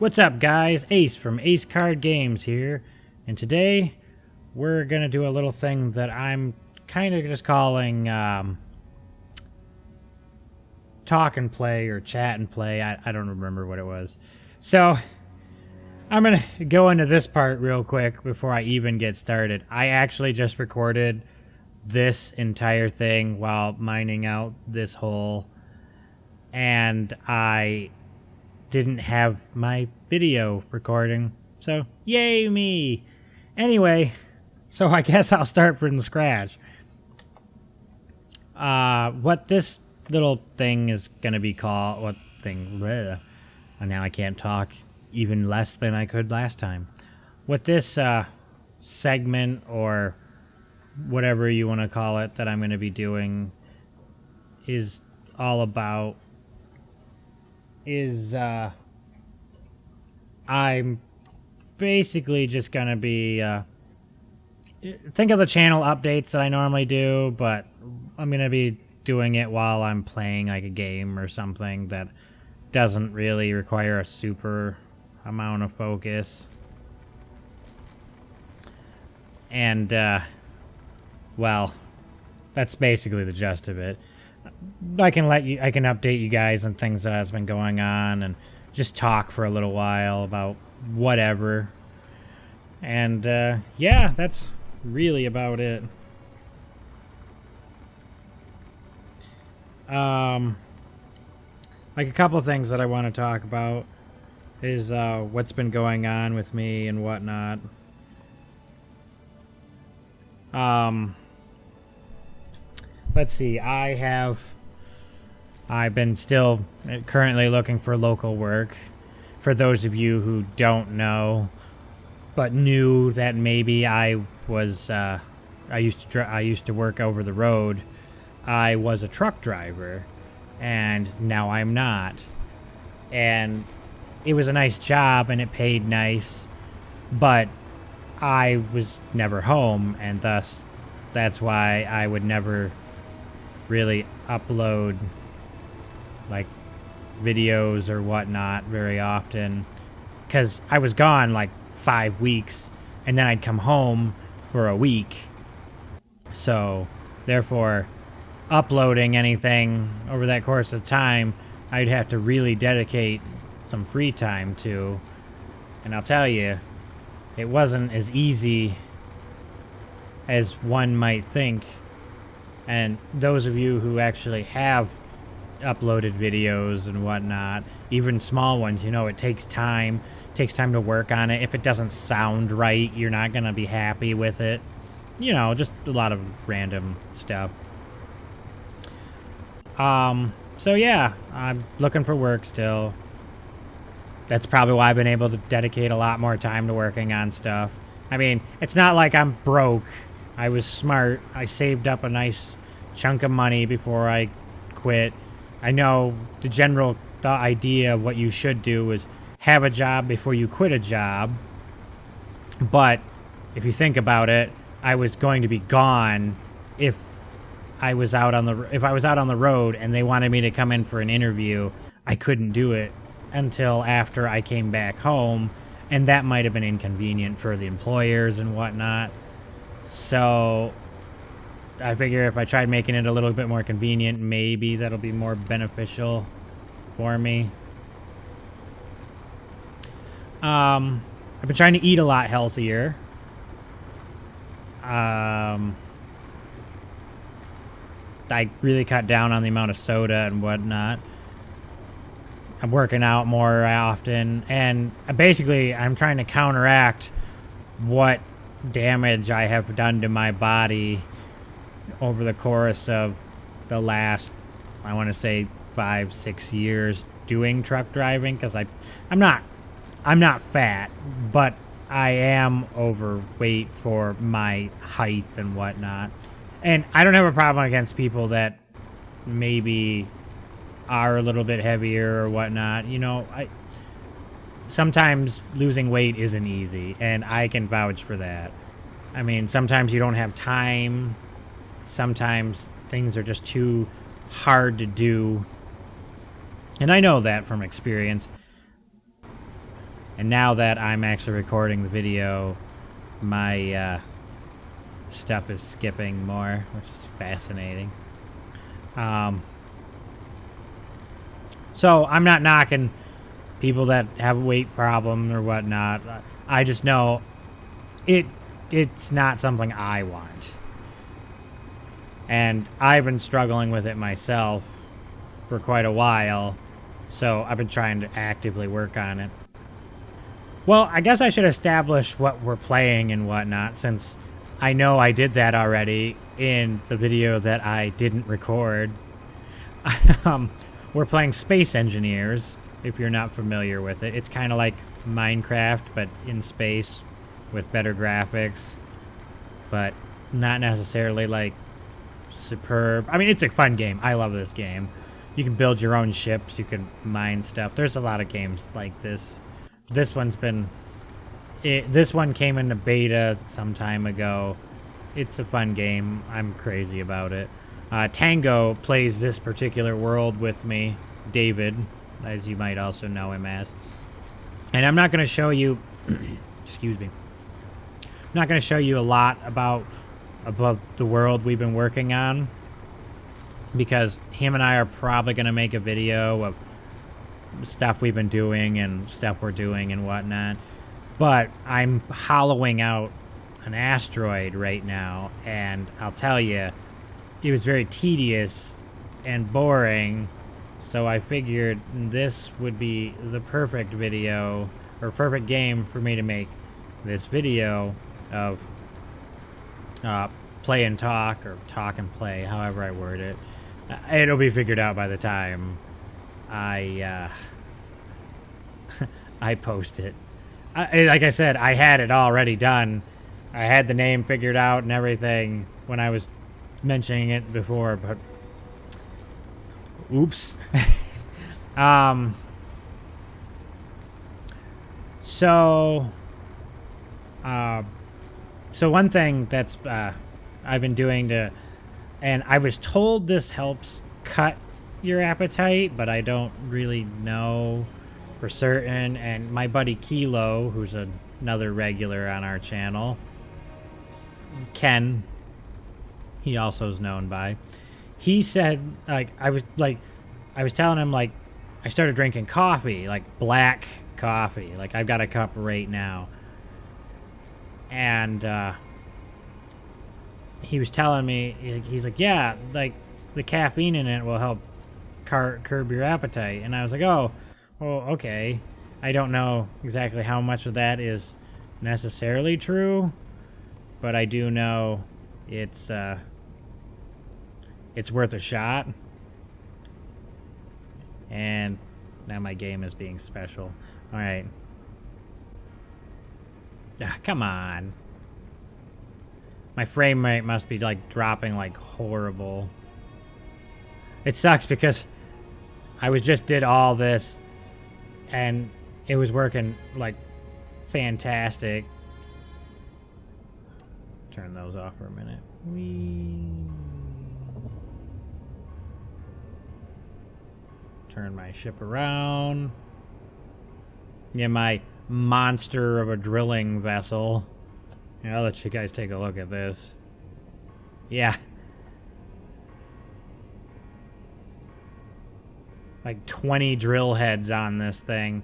What's up, guys? Ace from Acekard Gamez here, and today we're gonna do a little thing that I'm kind of just calling talk and play or chat and play. I don't remember what it was. So I'm gonna go into this part real quick before I even get started. I actually just recorded this entire thing while mining out this hole, and I didn't have my video recording, so yay me. Anyway, so I guess I'll start from scratch. What this little thing is gonna be called, what thing, bleh. And now I can't talk even less than I could last time. What this segment, or whatever you want to call it, that I'm gonna be doing is all about is I'm basically just gonna be think of the channel updates that I normally do, but I'm gonna be doing it while I'm playing like a game or something that doesn't really require a super amount of focus. And well, that's basically the gist of it. I can update you guys on things that has been going on and just talk for a little while about whatever. And yeah, that's really about it. Like a couple of things that I want to talk about is what's been going on with me and whatnot. Let's see, I've been still currently looking for local work. For those of you who don't know, but knew that maybe I was, I used to work over the road. I was a truck driver, and now I'm not. And it was a nice job, and it paid nice, but I was never home, and thus that's why I would never really upload like videos or whatnot very often, because I was gone like 5 weeks, and then I'd come home for a week. So therefore, uploading anything over that course of time, I'd have to really dedicate some free time to. And I'll tell you, it wasn't as easy as one might think. And those of you who actually have uploaded videos and whatnot, even small ones, you know, it takes time. It takes time to work on it. If it doesn't sound right, you're not going to be happy with it. You know, just a lot of random stuff. So yeah, I'm looking for work still. That's probably why I've been able to dedicate a lot more time to working on stuff. I mean, it's not like I'm broke. I was smart. I saved up a nice chunk of money before I quit. I know the general idea of what you should do is have a job before you quit a job. But if you think about it, I was going to be gone if I was out on the road and they wanted me to come in for an interview. I couldn't do it until after I came back home, and that might have been inconvenient for the employers and whatnot. So I figure if I tried making it a little bit more convenient, maybe that'll be more beneficial for me. I've been trying to eat a lot healthier. I really cut down on the amount of soda and whatnot. I'm working out more often, and basically I'm trying to counteract what damage I have done to my body over the course of the last, I want to say 5-6 years doing truck driving, because I'm not fat, but I am overweight for my height and whatnot. And I don't have a problem against people that maybe are a little bit heavier or whatnot. You know, sometimes losing weight isn't easy, and I can vouch for that. I mean, sometimes you don't have time. Sometimes things are just too hard to do. And I know that from experience. And now that I'm actually recording the video, my stuff is skipping more, which is fascinating. So I'm not knocking people that have a weight problem or whatnot. I just know it's not something I want. And I've been struggling with it myself for quite a while, so I've been trying to actively work on it. Well, I guess I should establish what we're playing and whatnot, since I know I did that already in the video that I didn't record. We're playing Space Engineers, if you're not familiar with it. It's kind of like Minecraft, but in space with better graphics, but not necessarily like superb. I mean, it's a fun game. I love this game. You can build your own ships. You can mine stuff. There's a lot of games like this. This one's been... this one came into beta some time ago. It's a fun game. I'm crazy about it. Tango plays this particular world with me. David, as you might also know him as. And I'm not going to show you... excuse me. I'm not going to show you a lot about the world we've been working on, because him and I are probably going to make a video of stuff we've been doing and stuff we're doing and whatnot. But I'm hollowing out an asteroid right now, and I'll tell you, it was very tedious and boring, so I figured this would be the perfect video, or perfect game for me to make this video of play and talk, or talk and play, however I word it. It'll be figured out by the time I I post it. Like I said, I had it already done. I had the name figured out and everything when I was mentioning it before, but oops. So one thing that's I've been doing to, and I was told this helps cut your appetite, but I don't really know for certain. And my buddy Kilo, who's another regular on our channel, Ken, he also is known by, he said, I was telling him, like, I started drinking coffee, like black coffee, like I've got a cup right now, and he was telling me, he's like, yeah, like the caffeine in it will help curb your appetite. And I was like, oh, well, okay. I don't know exactly how much of that is necessarily true, but I do know it's worth a shot. And now my game is being special. All right. Ah, come on. My frame rate must be like dropping like horrible. It sucks because I just did all this and it was working like fantastic. Turn those off for a minute. Turn my ship around. Yeah, my monster of a drilling vessel. Yeah, I'll let you guys take a look at this. Yeah. Like 20 drill heads on this thing.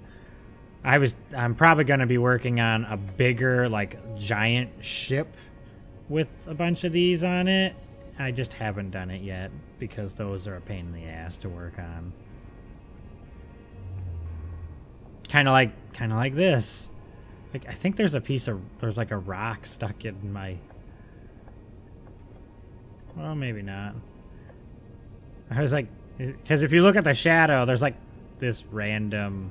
I'm probably going to be working on a bigger, like, giant ship with a bunch of these on it. I just haven't done it yet because those are a pain in the ass to work on. Kind of like this. Like, I think there's like a rock stuck in my... Well, maybe not. I was like, because if you look at the shadow, there's like this random...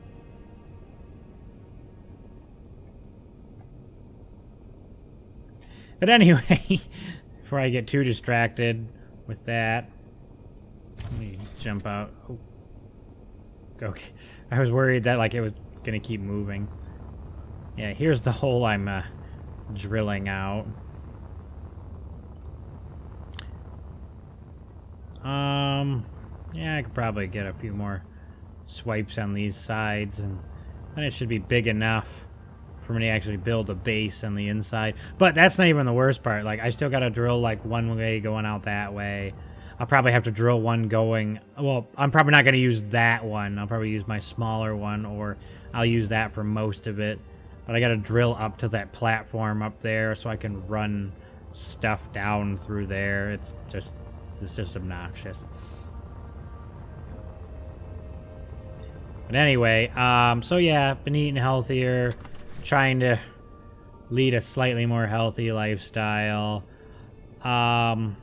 But anyway, before I get too distracted with that, let me jump out. Oh. Okay. I was worried that like it was gonna keep moving. Yeah, here's the hole I'm drilling out. Yeah, I could probably get a few more swipes on these sides and then it should be big enough for me to actually build a base on the inside. But that's not even the worst part. Like, I still gotta drill like one way going out that way. I'll probably have to drill one going... Well, I'm probably not gonna use that one. I'll probably use my smaller one, or I'll use that for most of it. But I gotta drill up to that platform up there so I can run stuff down through there. It's just obnoxious. But anyway, so yeah, been eating healthier, trying to lead a slightly more healthy lifestyle. So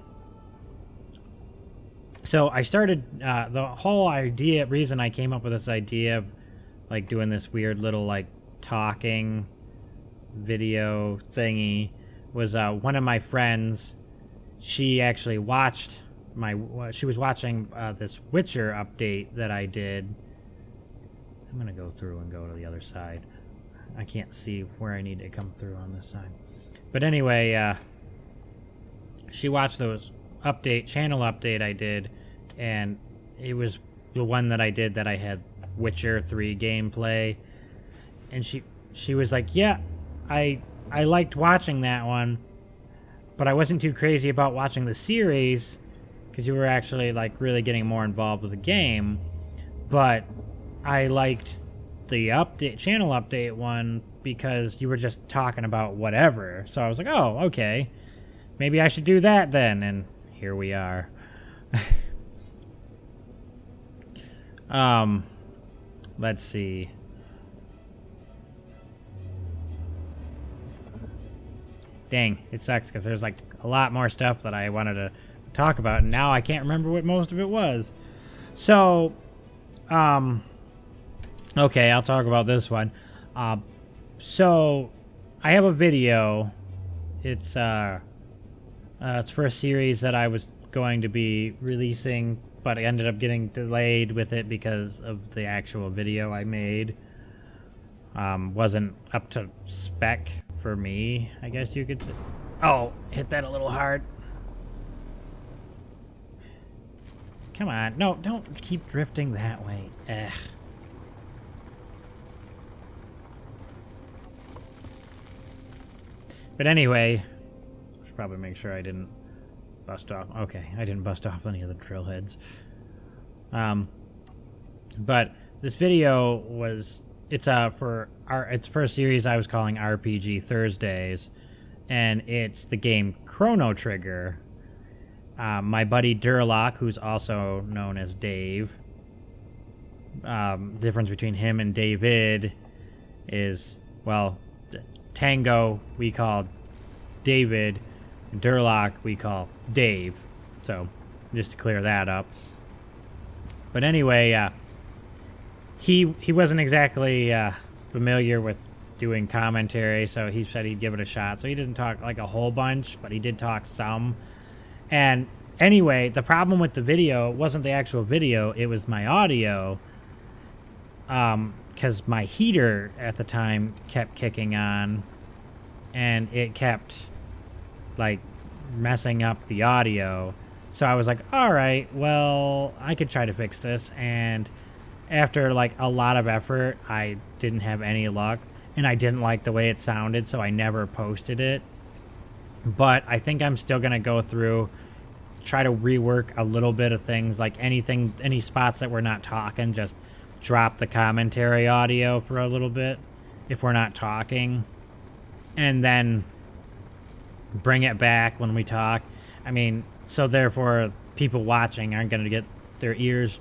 I started, the whole reason I came up with this idea of, like, doing this weird little, like, talking video thingy was, one of my friends, she actually watched she was watching, this Witcher update that I did. I'm gonna go through and go to the other side. I can't see where I need to come through on this side. But anyway, she watched those channel update I did, and it was the one that I did that I had Witcher 3 gameplay. And she was like, yeah, I liked watching that one, but I wasn't too crazy about watching the series, because you were actually, like, really getting more involved with the game. But I liked the channel update one because you were just talking about whatever. So I was like, oh, okay, maybe I should do that then. And here we are. Let's see. Dang, it sucks because there's like a lot more stuff that I wanted to talk about, and now I can't remember what most of it was. So, okay, I'll talk about this one. So I have a video. It's for a series that I was going to be releasing, but I ended up getting delayed with it because of the actual video I made. Wasn't up to spec for me, I guess you could say. Oh, hit that a little hard. Come on. No, don't keep drifting that way. Ugh. But anyway, I should probably make sure I didn't bust off. Okay, I didn't bust off any of the drill heads. But this video was, it's for a series I was calling RPG Thursdays, and it's the game Chrono Trigger. My buddy Durlock, who's also known as Dave. Difference between him and David is, well, Tango we call David, and Durlock we call Dave. So, just to clear that up. But anyway, he wasn't exactly familiar with doing commentary, so he said he'd give it a shot. So he didn't talk like a whole bunch, but he did talk some. And anyway, the problem with the video wasn't the actual video, it was my audio. Because my heater at the time kept kicking on, and it kept, like, messing up the audio. So I was like, alright, well, I could try to fix this. And after, like, a lot of effort, I didn't have any luck. And I didn't like the way it sounded, so I never posted it. But I think I'm still going to go through, try to rework a little bit of things, like any spots that we're not talking, just drop the commentary audio for a little bit if we're not talking, and then bring it back when we talk. I mean, so therefore people watching aren't going to get their ears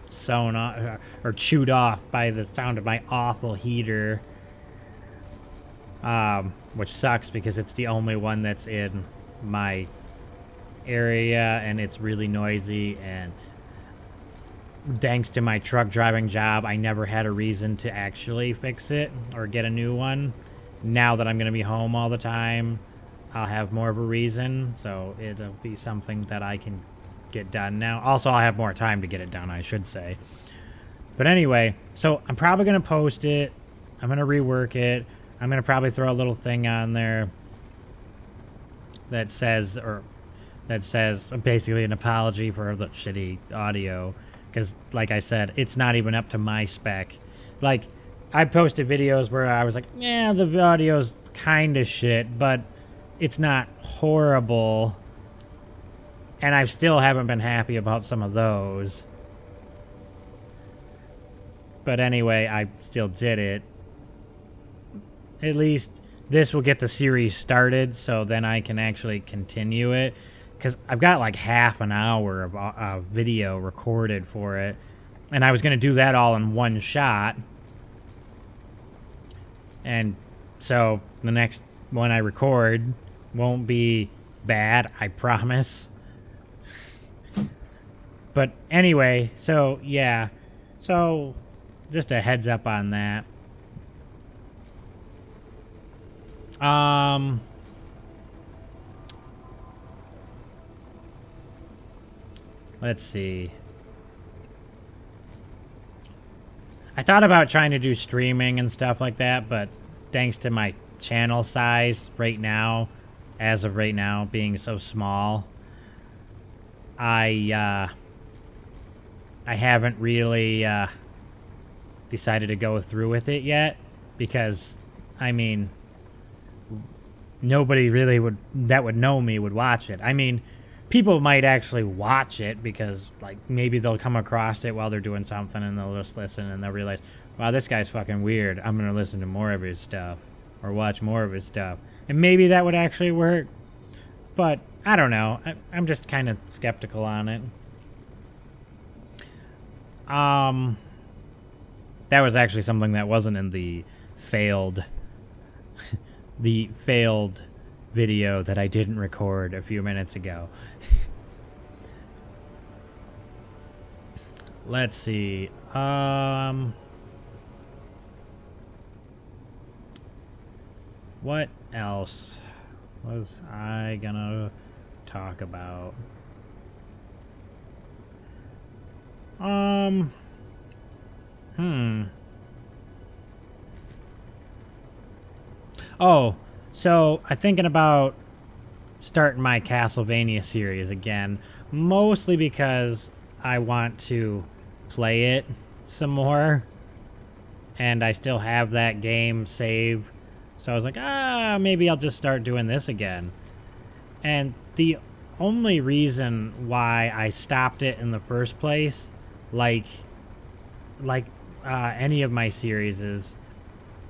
sewn off or chewed off by the sound of my awful heater, which sucks because it's the only one that's in my area and it's really noisy, and thanks to my truck driving job, I never had a reason to actually fix it or get a new one. Now that I'm going to be home all the time, I'll have more of a reason, so it'll be something that I can get done now. Also, I'll have more time to get it done, I should say. But anyway, so I'm probably going to post it. I'm going to rework it. I'm going to probably throw a little thing on there that says basically an apology for the shitty audio. Because, like I said, it's not even up to my spec. Like, I posted videos where I was like, yeah, the audio's kind of shit, but it's not horrible. And I still haven't been happy about some of those. But anyway, I still did it. At least this will get the series started, so then I can actually continue it. Because I've got like half an hour of video recorded for it. And I was going to do that all in one shot. And so the next one I record won't be bad, I promise. But anyway, so yeah. So just a heads up on that. Let's see. I thought about trying to do streaming and stuff like that, but thanks to my channel size right now, as of right now being so small, I haven't really decided to go through with it yet, because I mean, nobody really would know me would watch it. I mean, people might actually watch it because, like, maybe they'll come across it while they're doing something and they'll just listen and they'll realize, wow, this guy's fucking weird. I'm going to listen to more of his stuff or watch more of his stuff. And maybe that would actually work. But I don't know. I'm just kind of skeptical on it. That was actually something that wasn't in the failed video that I didn't record a few minutes ago. Let's see. What else was I gonna talk about? Oh, so I'm thinking about starting my Castlevania series again, mostly because I want to play it some more, and I still have that game saved. So I was like, maybe I'll just start doing this again. And the only reason why I stopped it in the first place, like any of my series, is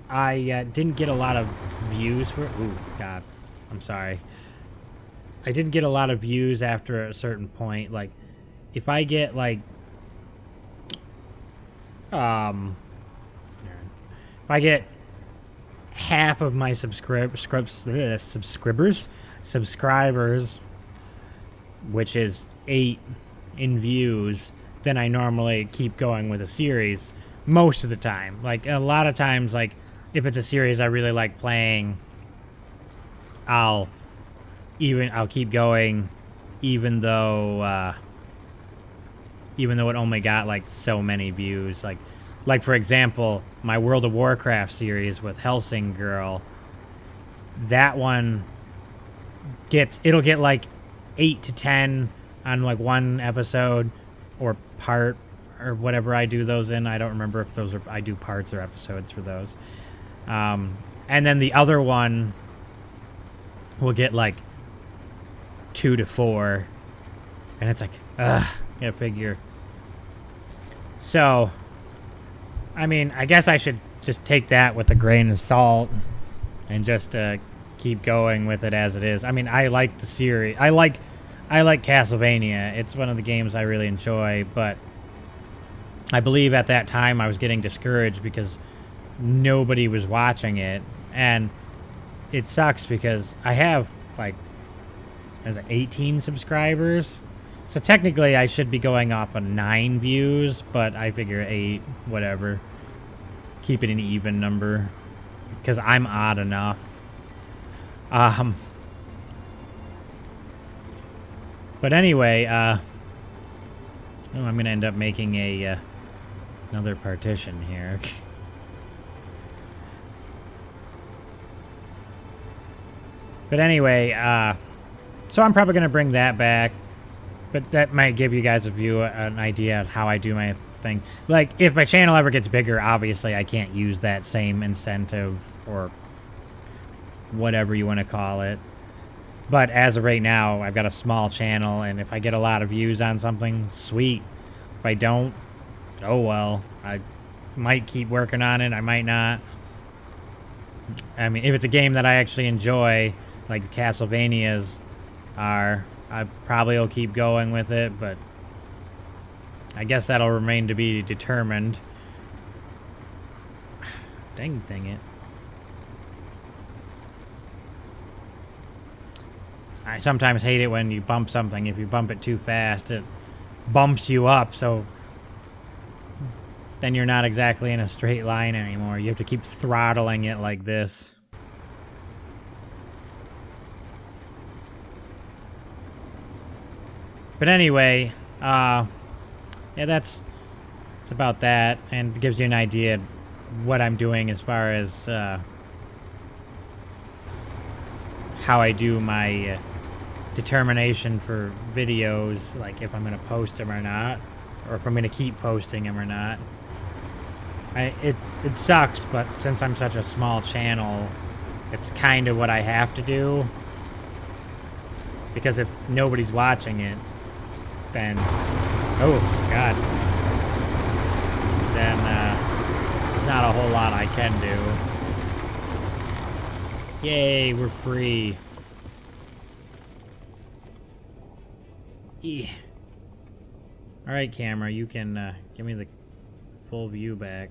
I didn't get a lot of views for... Ooh, God. I'm sorry. I didn't get a lot of views after a certain point. Like, if I get, like... if I get half of my subscribers, which is 8 in views, then I normally keep going with a series most of the time. Like, a lot of times, like, if it's a series I really like playing, I'll keep going, even though it only got like so many views. Like for example, my World of Warcraft series with Helsing Girl, that one it'll get like 8 to 10 on like one episode or part or whatever I do those in. I don't remember if I do parts or episodes for those. And then the other one will get like 2 to 4, and it's like, gotta figure. So, I mean, I guess I should just take that with a grain of salt and just keep going with it as it is. I mean, I like the series. I like Castlevania. It's one of the games I really enjoy, but I believe at that time I was getting discouraged because nobody was watching it, and it sucks because I have like 18 subscribers, so technically I should be going off of 9 views, but I figure 8, whatever, keep it an even number because I'm odd enough. But anyway, I'm gonna end up making a another partition here. But anyway, so I'm probably going to bring that back, but that might give you guys an idea of how I do my thing. Like, if my channel ever gets bigger, obviously I can't use that same incentive or whatever you want to call it. But as of right now, I've got a small channel, and if I get a lot of views on something, sweet. If I don't, oh well. I might keep working on it, I might not. I mean, if it's a game that I actually enjoy, like the Castlevanias are, I probably will keep going with it, but I guess that'll remain to be determined. Dang it. I sometimes hate it when you bump something. If you bump it too fast, it bumps you up, so then you're not exactly in a straight line anymore. You have to keep throttling it like this. But anyway, yeah, that's about that, and it gives you an idea of what I'm doing as far as how I do my determination for videos, like if I'm going to post them or not, or if I'm going to keep posting them or not. It sucks, but since I'm such a small channel, it's kind of what I have to do. Because if nobody's watching it, then, oh god, then there's not a whole lot I can do. Yay, we're free. Yeah. Alright, camera, you can give me the full view back.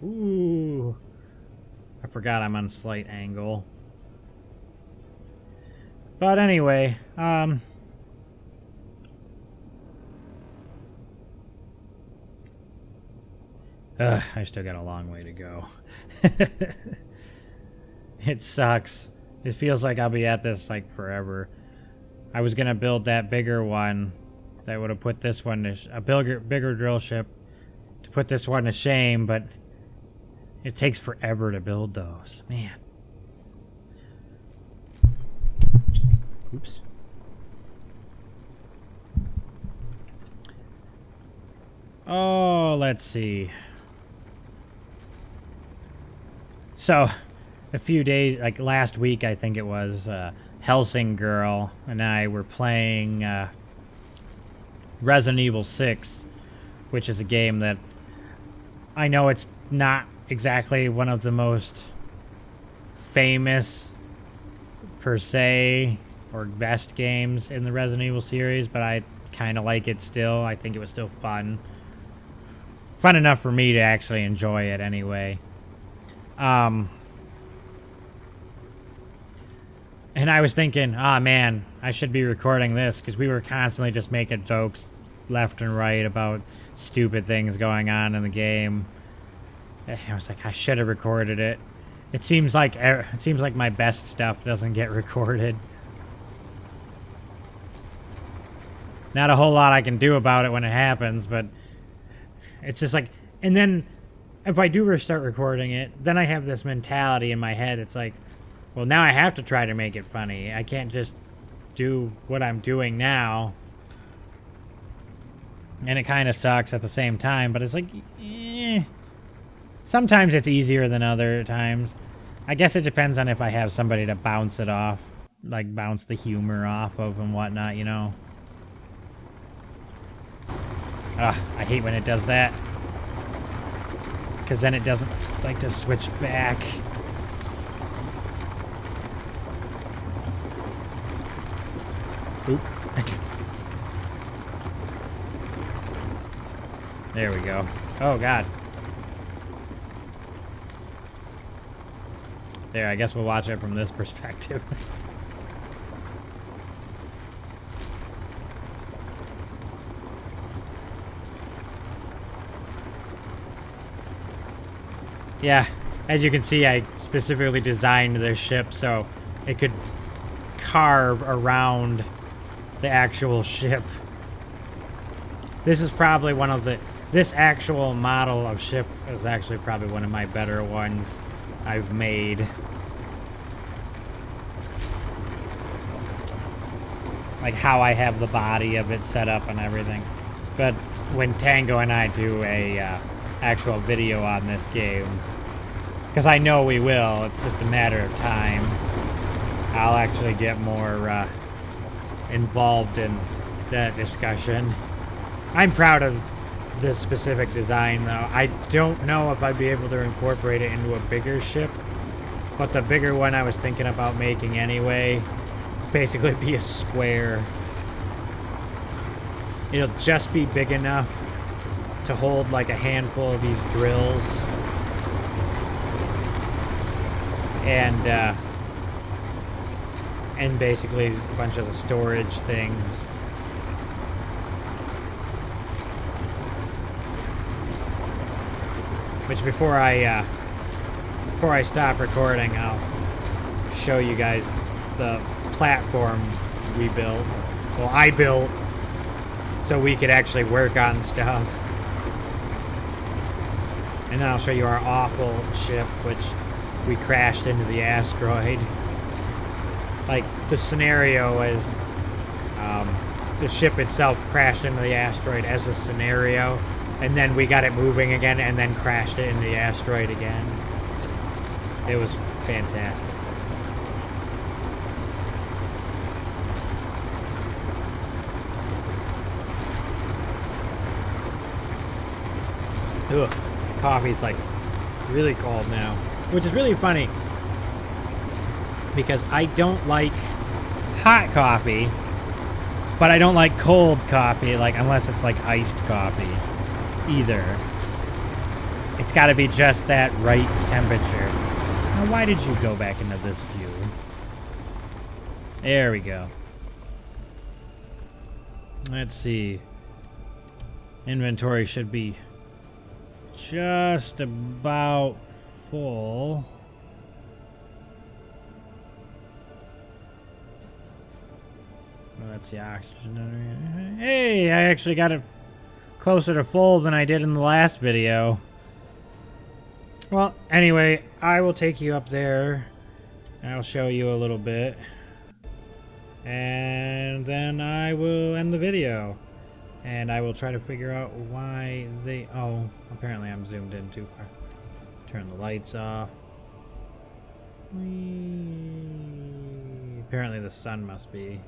Ooh. I forgot I'm on slight angle. But anyway, I still got a long way to go. It sucks. It feels like I'll be at this like forever. I was gonna build that bigger one that would have put this one to a bigger drill ship to put this one to shame, but it takes forever to build those. Man. Oops. Oh, let's see. So, a few days, like last week, I think it was, Helsing Girl and I were playing Resident Evil 6, which is a game that I know it's not exactly one of the most famous, per se, or best games in the Resident Evil series, but I kind of like it still. I think it was still fun. Fun enough for me to actually enjoy it anyway. And I was thinking, man, I should be recording this, because we were constantly just making jokes left and right about stupid things going on in the game. And I was like, I should have recorded it. It seems like my best stuff doesn't get recorded. Not a whole lot I can do about it when it happens, but it's just like, and then if I do start recording it, then I have this mentality in my head. It's like, well, now I have to try to make it funny. I can't just do what I'm doing now. And it kind of sucks at the same time, but it's like, sometimes it's easier than other times. I guess it depends on if I have somebody to bounce it off, like bounce the humor off of and whatnot, you know. I hate when it does that. Because then it doesn't like to switch back. Oop. There we go. Oh, God. There, I guess we'll watch it from this perspective. Yeah, as you can see, I specifically designed this ship so it could carve around the actual ship. This is probably one of the... This actual model of ship is actually probably one of my better ones I've made. like how I have the body of it set up and everything. But when Tango and I do a actual video on this game, because I know we will, it's just a matter of time, I'll actually get more involved in that discussion. I'm proud of this specific design, though. I don't know if I'd be able to incorporate it into a bigger ship, but the bigger one I was thinking about making anyway, basically be a square. It'll just be big enough to hold like a handful of these drills. And basically a bunch of the storage things. Which before I stop recording, I'll show you guys the platform we built. Well, I built so we could actually work on stuff. And then I'll show you our awful ship, which we crashed into the asteroid. Like, the scenario is the ship itself crashed into the asteroid as a scenario, and then we got it moving again and then crashed it into the asteroid again. It was fantastic. Ugh, coffee's like really cold now, which is really funny because I don't like hot coffee, but I don't like cold coffee, like unless it's like iced coffee either. It's got to be just that right temperature. Now, why did you go back into this view? There we go. Let's see. Inventory should be just about full. That's the oxygen. Hey, I actually got it closer to full than I did in the last video. Well, anyway, I will take you up there and I'll show you a little bit. And then I will end the video. And I will try to figure out why they... Oh, apparently I'm zoomed in too far. Turn the lights off. Apparently the sun must be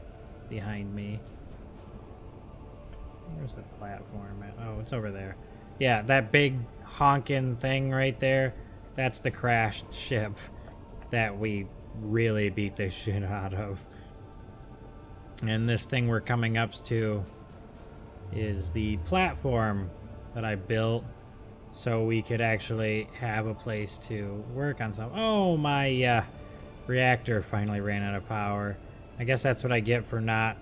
behind me. Where's the platform at? Oh, it's over there. Yeah, that big honking thing right there, that's the crashed ship that we really beat the shit out of. And this thing we're coming up to is the platform that I built so we could actually have a place to work on something. Oh, my reactor finally ran out of power. I guess that's what I get for not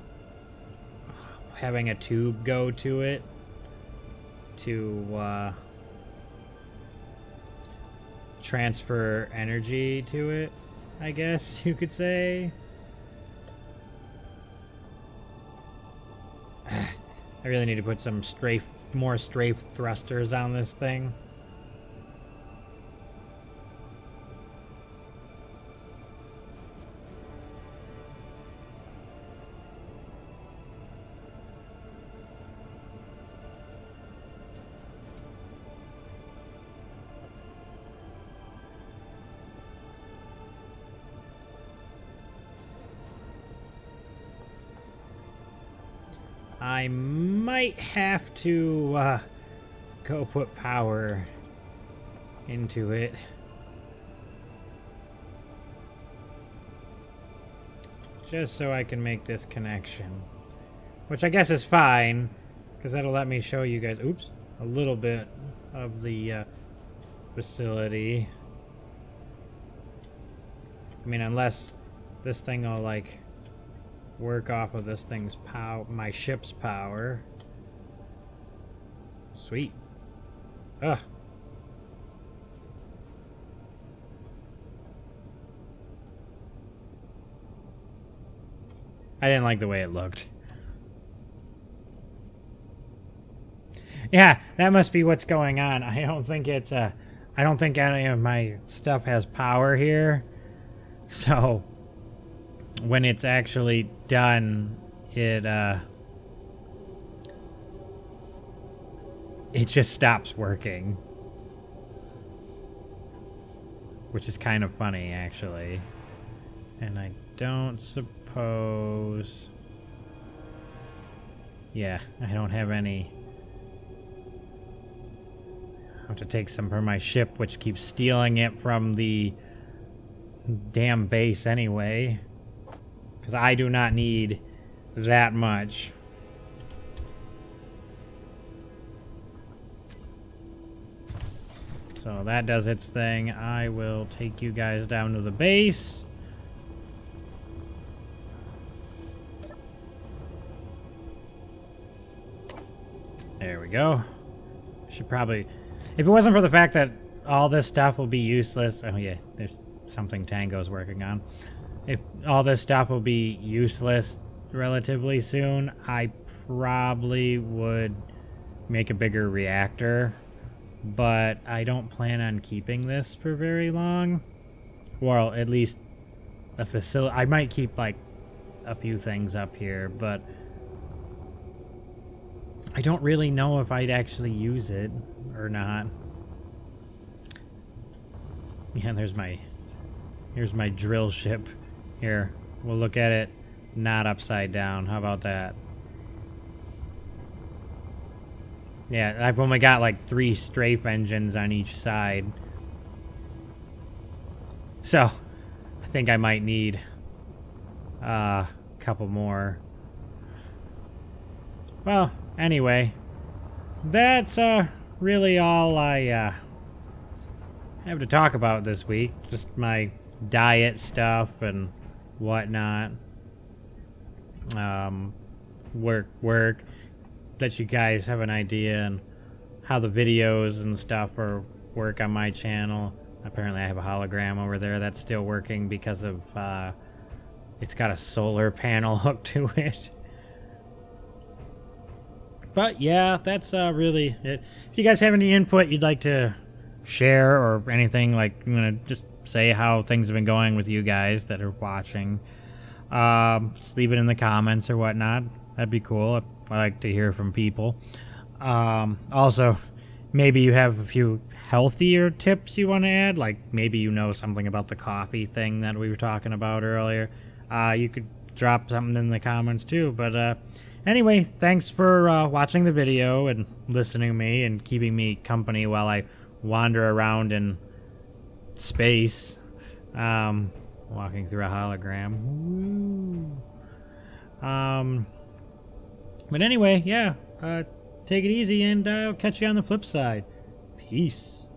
having a tube go to it to transfer energy to it, I guess you could say. I really need to put some more strafe thrusters on this thing. I might have to go put power into it. Just so I can make this connection. Which I guess is fine, because that'll let me show you guys, oops, a little bit of the facility. I mean, unless this thing will, like, work off of this thing's power, my ship's power. Sweet. Ugh. I didn't like the way it looked. Yeah, that must be what's going on. I don't think it's I don't think any of my stuff has power here. So when it's actually done, it just stops working. Which is kind of funny, actually. And I don't suppose... Yeah, I don't have any... I have to take some from my ship, which keeps stealing it from the damn base anyway. Because I do not need that much. So that does its thing. I will take you guys down to the base. There we go. Should probably... If it wasn't for the fact that all this stuff will be useless... Oh yeah, there's something Tango's working on. If all this stuff will be useless relatively soon, I probably would make a bigger reactor. But I don't plan on keeping this for very long. Well, at least a facility. I might keep like a few things up here, but I don't really know if I'd actually use it or not. Yeah, here's my drill ship. Here, we'll look at it not upside down. How about that? Yeah, I've only got like 3 strafe engines on each side. So, I think I might need a couple more. Well, anyway, that's really all I have to talk about this week. Just my diet stuff and whatnot. Work. Let you guys have an idea and how the videos and stuff work on my channel. Apparently I have a hologram over there that's still working because of it's got a solar panel hooked to it. But yeah, that's really it. If you guys have any input you'd like to share or anything, like you want to just say how things have been going with you guys that are watching, just leave it in the comments or whatnot. That'd be cool. I like to hear from people. Also, maybe you have a few healthier tips you want to add, like maybe you know something about the coffee thing that we were talking about earlier. You could drop something in the comments too. But anyway, thanks for watching the video and listening to me and keeping me company while I wander around in space, walking through a hologram. Woo. But anyway, yeah, take it easy, and I'll catch you on the flip side. Peace.